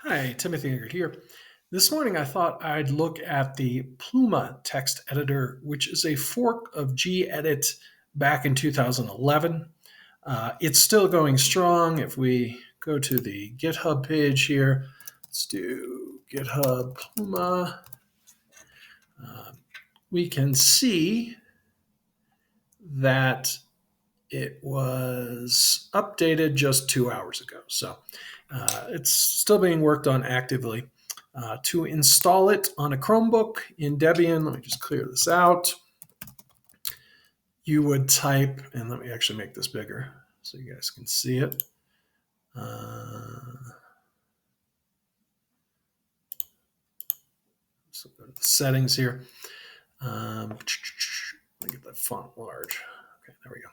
Hi, Timothy Eggert here. This morning I thought I'd look at the Pluma text editor, which is a fork of Gedit back in 2011. It's still going strong. If we go to the GitHub page here, let's do GitHub Pluma. We can see that it was updated just 2 hours ago. So it's still being worked on actively. To install it on a Chromebook in Debian, let me just clear this out. You would type, and let me actually make this bigger so you guys can see it. So go to the settings here. Let me get that font large. Okay, there we go.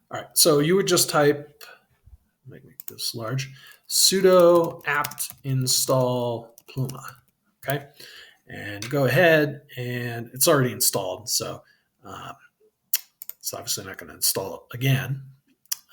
All right, so you would just type, make this large, sudo apt install Pluma. Okay, and go ahead, and it's already installed, so it's obviously not going to install it again.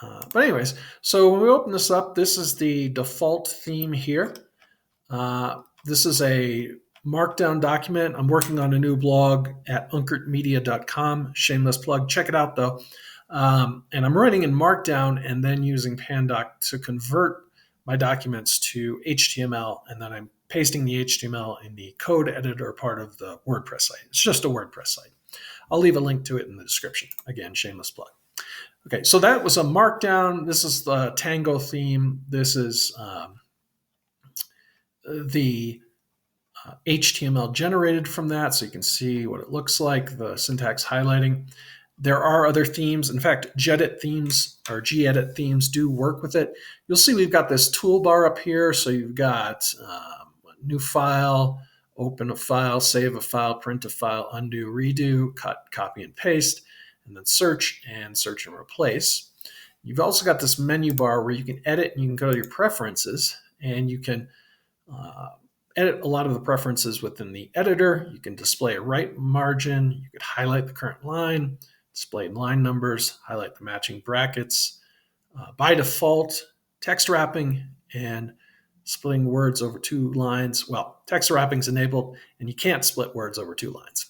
But anyways, so when we open this up, this is the default theme here. This is a Markdown document. I'm working on a new blog at unkertmedia.com. Shameless plug. Check it out, though. And I'm writing in Markdown and then using Pandoc to convert my documents to HTML, and then I'm pasting the HTML in the code editor part of the WordPress site. It's just a WordPress site. I'll leave a link to it in the description. Again, shameless plug. Okay, so that was a Markdown. This is the Tango theme. This is the HTML generated from that, so you can see what it looks like, the syntax highlighting. There are other themes. In fact, Gedit themes or gedit themes do work with it. You'll see we've got this toolbar up here. So you've got new file, open a file, save a file, print a file, undo, redo, cut, copy, and paste, and then search and replace. You've also got this menu bar where you can edit and you can go to your preferences, and you can edit a lot of the preferences within the editor. You can display a right margin. You could highlight the current line, display line numbers, highlight the matching brackets. By default, text wrapping and splitting words over two lines. Well, text wrapping is enabled, and you can't split words over two lines.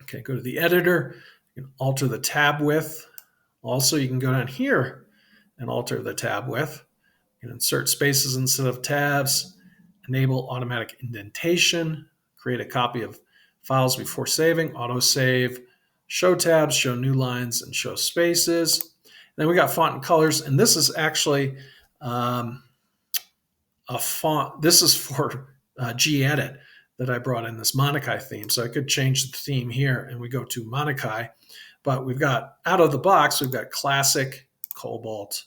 Okay, go to the editor. You can alter the tab width. Also, you can go down here and alter the tab width. You can insert spaces instead of tabs, enable automatic indentation, create a copy of files before saving, autosave, show tabs, show new lines, and show spaces. And then we got font and colors, and this is actually a font. This is for Gedit that I brought in, this Monokai theme. So I could change the theme here, and we go to Monokai. But we've got, out of the box, we've got Classic, Cobalt,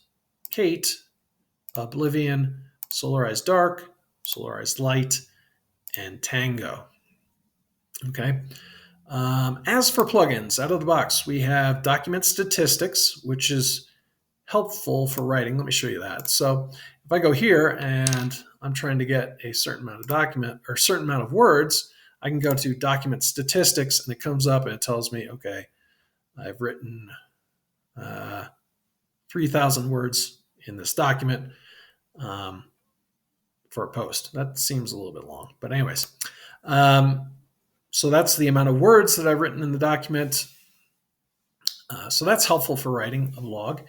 Kate, Oblivion, Solarized Dark, Solarized Light, and Tango. Okay. As for plugins, out of the box, we have Document Statistics, which is helpful for writing. Let me show you that. So if I go here and I'm trying to get a certain amount of document or a certain amount of words, I can go to Document Statistics, and it comes up and it tells me, okay, I've written 3,000 words in this document for a post. That seems a little bit long, but anyways. So that's the amount of words that I've written in the document. So that's helpful for writing a log.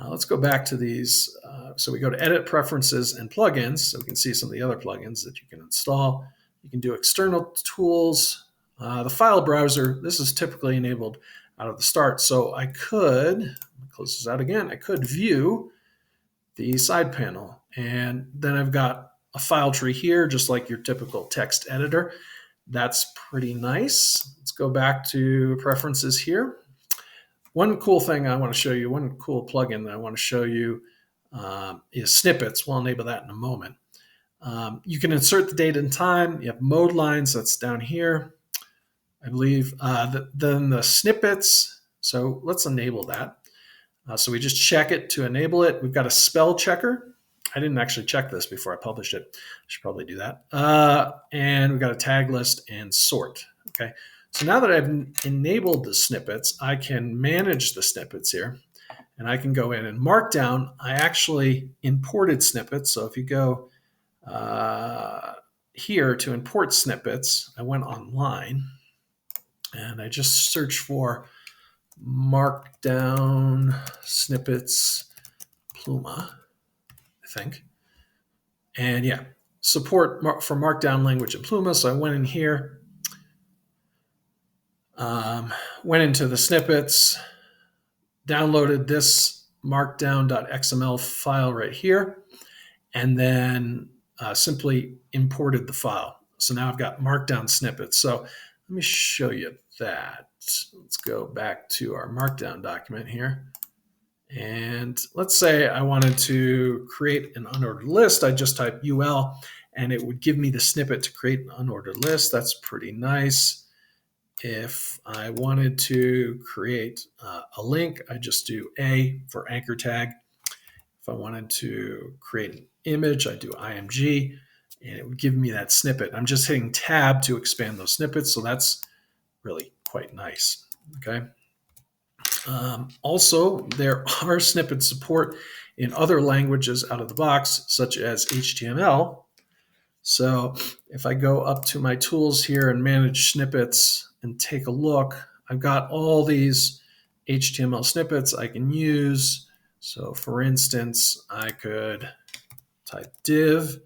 Let's go back to these. So we go to Edit, Preferences, and Plugins. So we can see some of the other plugins that you can install. You can do external tools. The file browser, this is typically enabled out of the start. So I could, close this out again, I could view the side panel. And then I've got a file tree here, just like your typical text editor. That's pretty nice. Let's go back to preferences here. One cool thing I want to show you, one cool plugin that I want to show you is Snippets. We'll enable that in a moment. You can insert the date and time. You have mode lines, that's down here, I believe. Then the snippets, so let's enable that. So we just check it to enable it. We've got a spell checker. I didn't actually check this before I published it. I should probably do that. And we've got a tag list and sort. Okay. So now that I've enabled the snippets, I can manage the snippets here. And I can go in and Markdown. I actually imported snippets. So if you go here to import snippets, I went online and I just searched for Markdown snippets Pluma, I think. And yeah, support for Markdown language in Pluma. So I went in here, went into the snippets, downloaded this markdown.xml file right here, and then simply imported the file. So now I've got Markdown snippets. So let me show you that. Let's go back to our Markdown document here. And let's say I wanted to create an unordered list. I just type UL and it would give me the snippet to create an unordered list. That's pretty nice. If I wanted to create a link, I just do A for anchor tag. If I wanted to create an image, I do IMG, and it would give me that snippet. I'm just hitting tab to expand those snippets, so that's really quite nice. Okay. Also, there are snippet support in other languages out of the box, such as HTML. So if I go up to my tools here and manage snippets and take a look, I've got all these HTML snippets I can use. So for instance, I could type div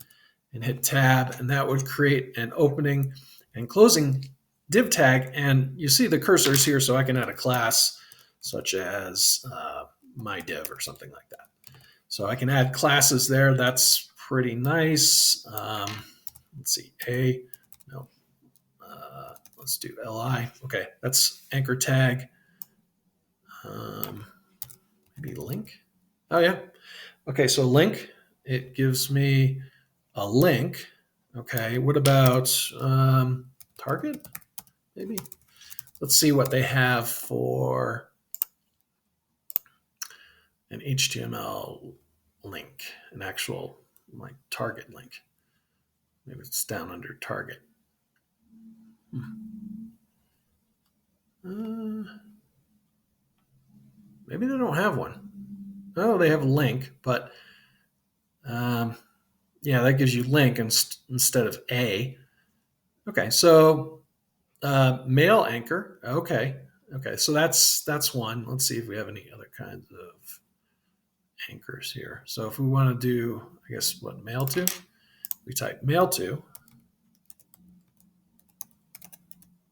and hit tab, and that would create an opening and closing div tag. And you see the cursors here, so I can add a class such as my div or something like that. So I can add classes there. That's pretty nice. Let's see, let's do li. Okay, that's anchor tag. Maybe link. Oh yeah. Okay, so link, it gives me a link. Okay, what about target? Maybe. Let's see what they have for an HTML link, an actual like target link. Maybe it's down under target. Maybe they don't have one. Oh, they have a link, but yeah, that gives you link instead of A. Okay, so mail anchor. Okay, so that's one. Let's see if we have any other kinds of anchors here. So if we want to do, I guess, what, mail to? We type mail to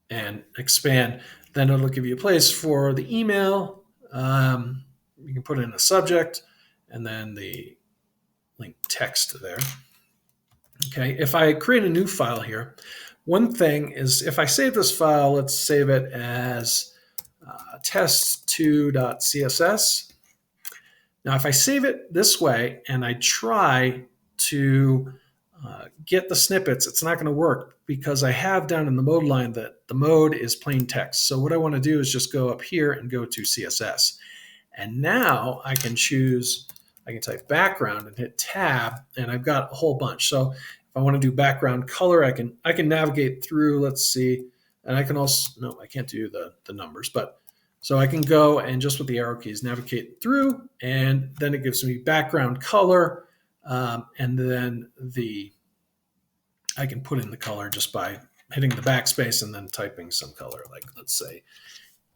and expand. Then it'll give you a place for the email. You can put in a subject and then the link text there. Okay, if I create a new file here, one thing is if I save this file, let's save it as test2.css. Now, if I save it this way and I try to get the snippets, it's not going to work because I have down in the mode line that the mode is plain text. So what I want to do is just go up here and go to CSS. And now I can choose, I can type background and hit tab, and I've got a whole bunch. So if I want to do background color, I can navigate through, let's see, and I can also, no, I can't do the numbers, but so I can go and just with the arrow keys navigate through, and then it gives me background color, and then I can put in the color just by hitting the backspace and then typing some color, like let's say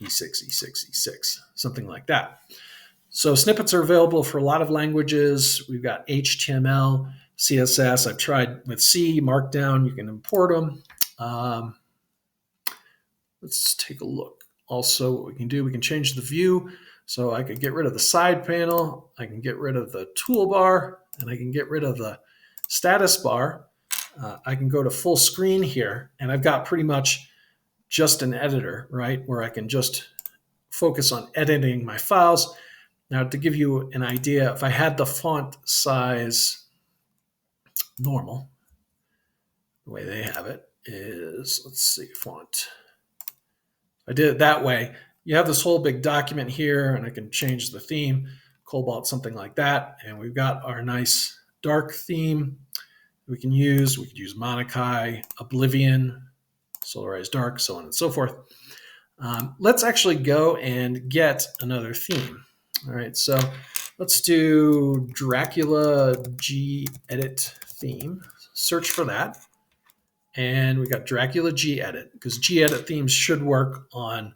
E6, E6, E6, something like that. So snippets are available for a lot of languages. We've got HTML, CSS. I've tried with C, Markdown. You can import them. Let's take a look. Also, what we can do, we can change the view. So I could get rid of the side panel. I can get rid of the toolbar, and I can get rid of the status bar. I can go to full screen here, and I've got pretty much just an editor, right, where I can just focus on editing my files. Now, to give you an idea, if I had the font size normal, the way they have it is, let's see, font. If I did it that way, you have this whole big document here, and I can change the theme, Cobalt, something like that, and we've got our nice dark theme we could use Monokai, Oblivion, Solarized Dark, so on and so forth. Let's actually go and get another theme. All right, so let's do Dracula Gedit theme, search for that. And we got Dracula Gedit, because Gedit themes should work on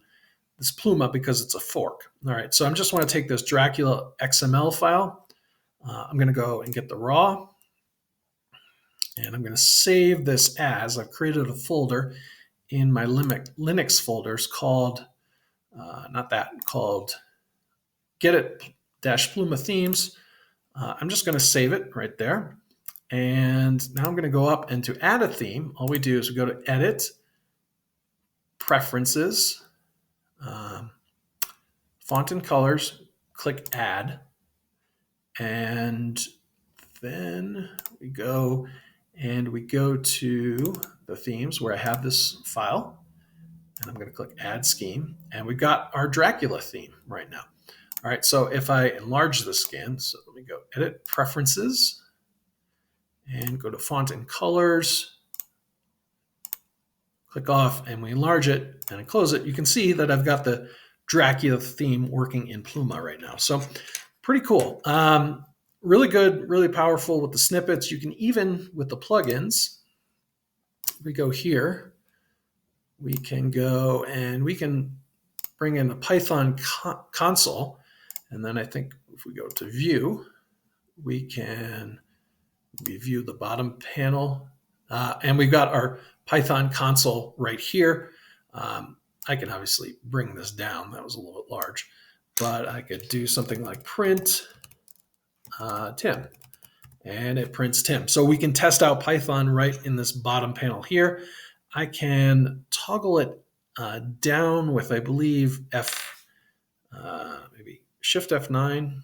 this Pluma because it's a fork. All right, so I just want to take this Dracula XML file. I'm going to go and get the raw. And I'm going to save this as, I've created a folder in my Linux folders called, called Gedit-Pluma themes. I'm just going to save it right there. And now I'm going to go up, and to add a theme, all we do is we go to Edit, Preferences, Font and Colors, click Add, and then we go to the themes where I have this file, and I'm going to click Add Scheme, and we've got our Dracula theme right now. All right, so if I enlarge the skin, so let me go Edit, Preferences, and go to Font and Colors, click off, and we enlarge it, and I close it. You can see that I've got the Dracula theme working in Pluma right now. So pretty cool. Really good, really powerful with the snippets. You can even, with the plugins, we go here, we can go and we can bring in the Python console. And then I think if we go to view, we can view the bottom panel. And we've got our Python console right here. I can obviously bring this down. That was a little bit large, but I could do something like print Tim, and it prints Tim. So we can test out Python right in this bottom panel here. I can toggle it down with, I believe, maybe Shift F9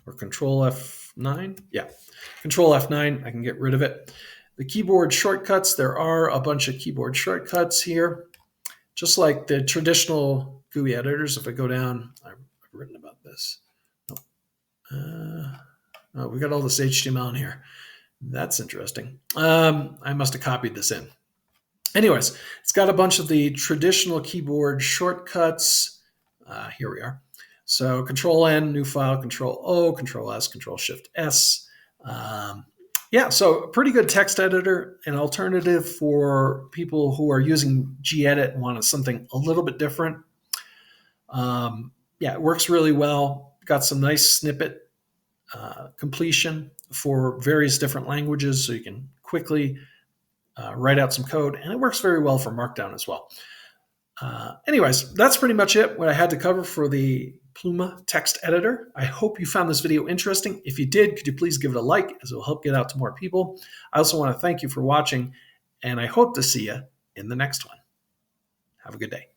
or Control F9. Yeah, Control F9, I can get rid of it. The keyboard shortcuts, there are a bunch of keyboard shortcuts here. Just like the traditional GUI editors, if I go down, I've written about this. Oh, we got all this HTML in here. That's interesting. I must have copied this in. Anyways, it's got a bunch of the traditional keyboard shortcuts. Here we are. So Control N, new file, Control O, Control S, Control Shift S. Yeah, so a pretty good text editor, an alternative for people who are using Gedit and want something a little bit different. Yeah, it works really well. Got some nice snippet completion for various different languages, so you can quickly write out some code, and it works very well for Markdown as well. Anyways, that's pretty much it, what I had to cover for the Pluma text editor. I hope you found this video interesting. If you did, could you please give it a like, as it will help get out to more people. I also want to thank you for watching, and I hope to see you in the next one. Have a good day.